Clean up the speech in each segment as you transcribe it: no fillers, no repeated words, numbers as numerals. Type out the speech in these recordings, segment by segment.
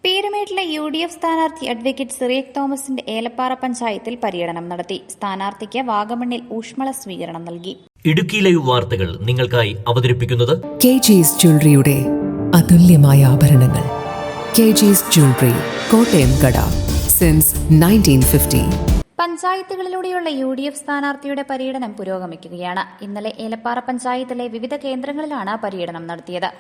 പീരുമേട്ടിലെ UDF സ്ഥാനാർത്ഥി advocate Cyriac തോമസിന്റെ ഏലപ്പാറ പഞ്ചായത്തിൽ പര്യടനം നടത്തി. സ്ഥാനാർത്ഥിക്ക് വാഗമണ്ണിൽ ഊഷ്മള സ്വീകരണം നൽകി. ഇടുക്കി ലൈവ് വാർത്തകൾ നിങ്ങൾക്കായി അവതരിപ്പിക്കുന്നത് KG's ജ്വല്ലറിയുടെ അതുല്യമായ ആഭരണങ്ങൾ. KG's ജ്വല്ലറി, കോട്ടയം കട, സിൻസ് 1950. പഞ്ചായത്തുകളിലൂടെയുള്ള UDF സ്ഥാനാർത്ഥിയുടെ പര്യടനം പുരോഗമിക്കുകയാണ്. ഇന്നലെ ഏലപ്പാറ പഞ്ചായത്തിലെ വിവിധ കേന്ദ്രങ്ങളിലാണ് പര്യടനം നടത്തിയത്.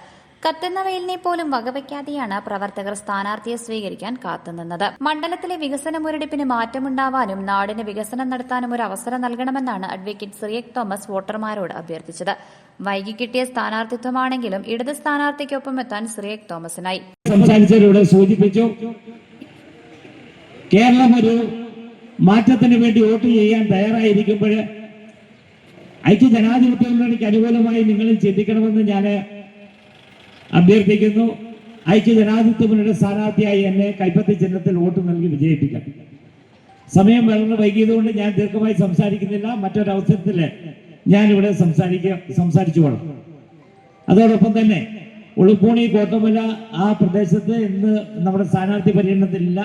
കത്തുന്ന വെയിലിനെ പോലും വകവയ്ക്കാതെയാണ് പ്രവർത്തകർ സ്ഥാനാർത്ഥിയെ സ്വീകരിക്കാൻ കാത്തുനിന്നത്. മണ്ഡലത്തിലെ വികസന മുരടിപ്പിന് മാറ്റമുണ്ടാവാനും നാടിന് വികസനം നടത്താനും ഒരു അവസരം നൽകണമെന്നാണ് അഡ്വക്കേറ്റ് സിറിയക് തോമസ് വോട്ടർമാരോട് അഭ്യർത്ഥിച്ചത്. വൈകി കിട്ടിയ സ്ഥാനാർത്ഥിത്വമാണെങ്കിലും ഇടത് സ്ഥാനാർത്ഥിക്കൊപ്പം എത്താൻ സിറിയക് തോമസിനായി. സംസാരിച്ചവരോട് സൂചിപ്പിച്ചു, കേരളം ഒരു മാറ്റത്തിന് വേണ്ടി വോട്ട് ചെയ്യാൻ തയ്യാറായിരിക്കുമ്പോൾ ഐക്യ ജനാധിപത്യ മുന്നണിക്ക് അനുകൂലമായി നിങ്ങളിൽ ചിന്തിക്കണമെന്ന് ഞാൻ അഭ്യർത്ഥിക്കുന്നു. ഐക്യ ജനാധിപത്യ മുന്നണിയുടെ സ്ഥാനാർത്ഥിയായി എന്നെ കൈപ്പത്തി ചിഹ്നത്തിൽ വോട്ട് നൽകി വിജയിപ്പിക്കാം. സമയം വളരെ വൈകിയതുകൊണ്ട് ഞാൻ ദീർഘമായി സംസാരിക്കുന്നില്ല. മറ്റൊരവസരത്തിൽ ഞാനിവിടെ സംസാരിച്ചുകൊള്ളാം. അതോടൊപ്പം തന്നെ ഉളുപ്പൂണി, കോട്ടമല ആ പ്രദേശത്ത് ഇന്ന് നമ്മുടെ സ്ഥാനാർത്ഥി പര്യടനത്തിലില്ല.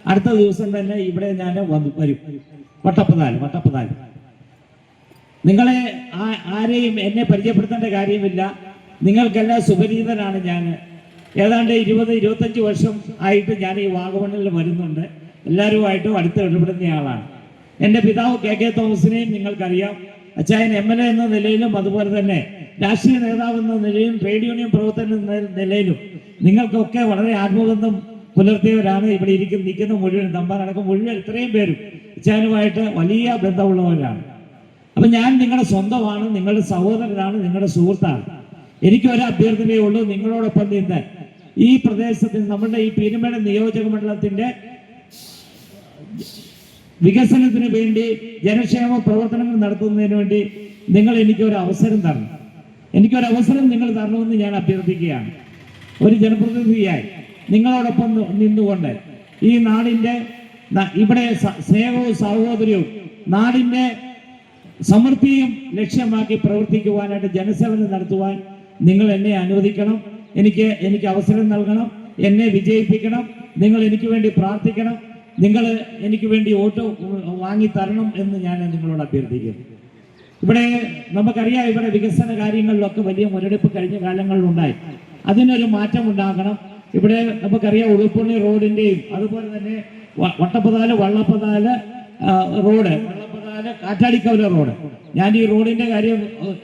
അടുത്ത ദിവസം തന്നെ ഇവിടെ ഞാൻ വരും. വട്ടപ്പതാല് നിങ്ങളെ ആരെയും എന്നെ പരിചയപ്പെടുത്തേണ്ട കാര്യമില്ല. നിങ്ങൾക്കെല്ലാം സുപരിചിതനാണ് ഞാൻ. ഏതാണ്ട് 20-25 വർഷം ആയിട്ട് ഞാൻ ഈ വാഗമണ്ണിൽ വരുന്നുണ്ട്. എല്ലാവരുമായിട്ടും അടുത്ത് ഇടപെടുന്നയാളാണ്. എൻ്റെ പിതാവ് KK തോമസിനെയും നിങ്ങൾക്കറിയാം. അച്ചായൻ MLA എന്ന നിലയിലും അതുപോലെ തന്നെ രാഷ്ട്രീയ നേതാവ് എന്ന നിലയിലും ട്രേഡ് യൂണിയൻ പ്രവർത്തന നിലയിലും നിങ്ങൾക്കൊക്കെ വളരെ ആത്മബന്ധം പുലർത്തിയവരാണ്. ഇവിടെ നിൽക്കുന്ന മുഴുവൻ തമ്പാനടക്കം മുഴുവൻ ഇത്രയും പേരും അച്ചായനുമായിട്ട് വലിയ ബന്ധമുള്ളവരാണ്. അപ്പൊ ഞാൻ നിങ്ങളുടെ സ്വന്തമാണ്, നിങ്ങളുടെ സഹോദരനാണ്, നിങ്ങളുടെ സുഹൃത്താണ്. എനിക്കൊരു അഭ്യർത്ഥനയേ ഉള്ളൂ, നിങ്ങളോടൊപ്പം നിന്ന് ഈ പ്രദേശത്തിന്, നമ്മുടെ ഈ പീരുമേട് നിയോജക മണ്ഡലത്തിന്റെ വികസനത്തിന് വേണ്ടി, ജനക്ഷേമ പ്രവർത്തനങ്ങൾ നടത്തുന്നതിന് വേണ്ടി നിങ്ങൾ എനിക്കൊരു അവസരം തരണം. നിങ്ങൾ തരണമെന്ന് ഞാൻ അഭ്യർത്ഥിക്കുകയാണ്. ഒരു ജനപ്രതിനിധിയായി നിങ്ങളോടൊപ്പം നിന്നുകൊണ്ട് ഈ നാടിന്റെ ഇവിടെ സ്നേഹവും സഹോദര്യവും നാടിന്റെ സമൃദ്ധിയും ലക്ഷ്യമാക്കി പ്രവർത്തിക്കുവാനായിട്ട്, ജനസേവനം നടത്തുവാൻ നിങ്ങൾ എന്നെ അനുവദിക്കണം. എനിക്ക് അവസരം നൽകണം. എന്നെ വിജയിപ്പിക്കണം. നിങ്ങൾ എനിക്ക് വേണ്ടി പ്രാർത്ഥിക്കണം. നിങ്ങൾ എനിക്ക് വേണ്ടി വോട്ട് വാങ്ങി തരണം എന്ന് ഞാൻ നിങ്ങളോട് അഭ്യർത്ഥിക്കുന്നു. ഇവിടെ നമുക്കറിയാം, ഇവിടെ വികസന കാര്യങ്ങളിലൊക്കെ വലിയ മുരടിപ്പ് കഴിഞ്ഞ കാലങ്ങളിലുണ്ടായി. അതിനൊരു മാറ്റം ഉണ്ടാകണം. ഇവിടെ നമുക്കറിയാം, ഉളുപ്പുണ്ണി റോഡിന്റെയും അതുപോലെ തന്നെ വട്ടപ്പതാല്, വള്ളപ്പതാല് റോഡ്, കാറ്റാടിക്കവല റോഡ്. ഞാൻ ഈ റോഡിന്റെ കാര്യം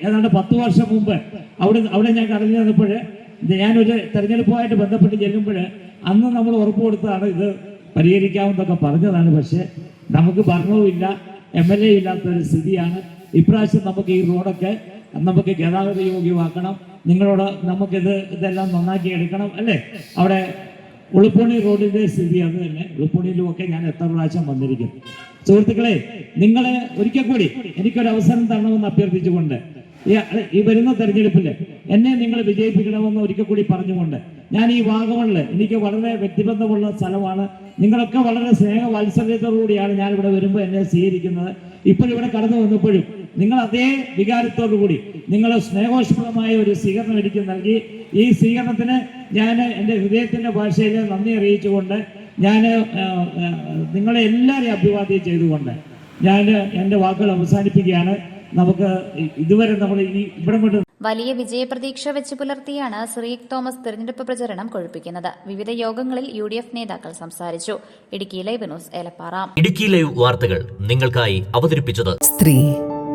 ഏതാണ്ട് 10 വർഷം മുമ്പ് അവിടെ ഞാൻ കടന്നു ചെന്നപ്പോൾ, ഞാനൊരു തെരഞ്ഞെടുപ്പുമായിട്ട് ബന്ധപ്പെട്ട് ചെല്ലുമ്പോൾ അന്ന് നമ്മൾ ഉറപ്പ് കൊടുത്തതാണ് ഇത് പരിഹരിക്കാമെന്നൊക്കെ പറഞ്ഞതാണ്. പക്ഷെ നമുക്ക് ഭരണവുമില്ല, MLA ഇല്ലാത്തൊരു സ്ഥിതിയാണ്. ഇപ്രാവശ്യം നമുക്ക് ഈ റോഡൊക്കെ നമുക്ക് ഗതാഗത യോഗ്യമാക്കണം. നിങ്ങളോട് ഇതെല്ലാം നന്നാക്കി എടുക്കണം, അല്ലേ? അവിടെ ഉളുപ്പുണി റോഡിന്റെ സ്ഥിതി അത് തന്നെ. ഉളുപ്പുണിയിലുമൊക്കെ ഞാൻ എത്ര പ്രാവശ്യം വന്നിരിക്കും. സുഹൃത്തുക്കളെ, നിങ്ങളെ ഒരിക്കൽ കൂടി എനിക്കൊരു അവസരം തരണമെന്ന് അഭ്യർത്ഥിച്ചുകൊണ്ട് ഈ വരുന്ന തെരഞ്ഞെടുപ്പിൽ എന്നെ നിങ്ങൾ വിജയിപ്പിക്കണമെന്ന് ഒരിക്കൽ കൂടി പറഞ്ഞുകൊണ്ട്, ഞാൻ ഈ വാഗമണ്ണിൽ എനിക്ക് വളരെ വ്യക്തിബന്ധമുള്ള സ്ഥലമാണ്. നിങ്ങളൊക്കെ വളരെ സ്നേഹവാത്സല്യത്തോടുകൂടിയാണ് ഞാൻ ഇവിടെ വരുമ്പോൾ എന്നെ സ്വീകരിക്കുന്നത്. ഇപ്പോഴിവിടെ കടന്നു വന്നപ്പോഴും നിങ്ങൾ അതേ വികാരത്തോടുകൂടി നിങ്ങൾ സ്നേഹോഷ്മളമായ ഒരു സ്വീകരണം എനിക്ക് നൽകി. ഈ സ്വീകരണത്തിന് ഞാൻ എൻ്റെ ഹൃദയത്തിൻ്റെ ഭാഷയിൽ നന്ദി അറിയിച്ചുകൊണ്ട് ഞാൻ നിങ്ങളെ എല്ലാവരെയും അഭിവാദ്യം ചെയ്തുകൊണ്ട് ഞാൻ എൻ്റെ വാക്കുകൾ അവസാനിപ്പിക്കുകയാണ്. നമുക്ക് ഇതുവരെ നമ്മൾ ഇവിടെ കൊണ്ട് വലിയ വിജയപ്രതീക്ഷ വെച്ച് പുലർത്തിയാണ് സിറിയക് തോമസ് തെരഞ്ഞെടുപ്പ് പ്രചരണം കൊഴുപ്പിക്കുന്നത്. വിവിധ യോഗങ്ങളിൽ UDF നേതാക്കൾ സംസാരിച്ചു. Idukki live news, Elappara. Idukki live വാർത്തകൾ നിങ്ങൾക്കായി അവതരിപ്പിച്ചത് സ്ത്രീ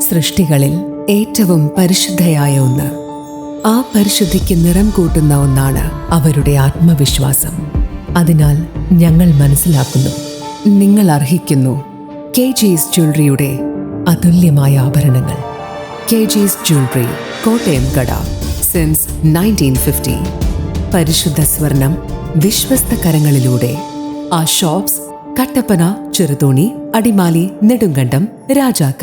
സൃഷ്ടികളിൽ ഏറ്റവും പരിശുദ്ധയായ ഒന്ന്. ആ പരിശുദ്ധിക്ക് നിറം കൂട്ടുന്ന ഒന്നാണ് അവരുടെ ആത്മവിശ്വാസം. അതിനാൽ ഞങ്ങൾ മനസ്സിലാക്കുന്നു, നിങ്ങൾ അർഹിക്കുന്നു KG's ജ്വല്ലറിയുടെ അതുല്യമായ ആഭരണങ്ങൾ. KG's ജ്വല്ലറി, കോട്ടയം കട, സിൻസ് 1950. പരിശുദ്ധ സ്വർണം വിശ്വസ്ത കരങ്ങളിലൂടെ. ആ ഷോപ്സ് കട്ടപ്പന, ചെറുതോണി, അടിമാലി, നെടുങ്കണ്ടം, രാജാക്ക.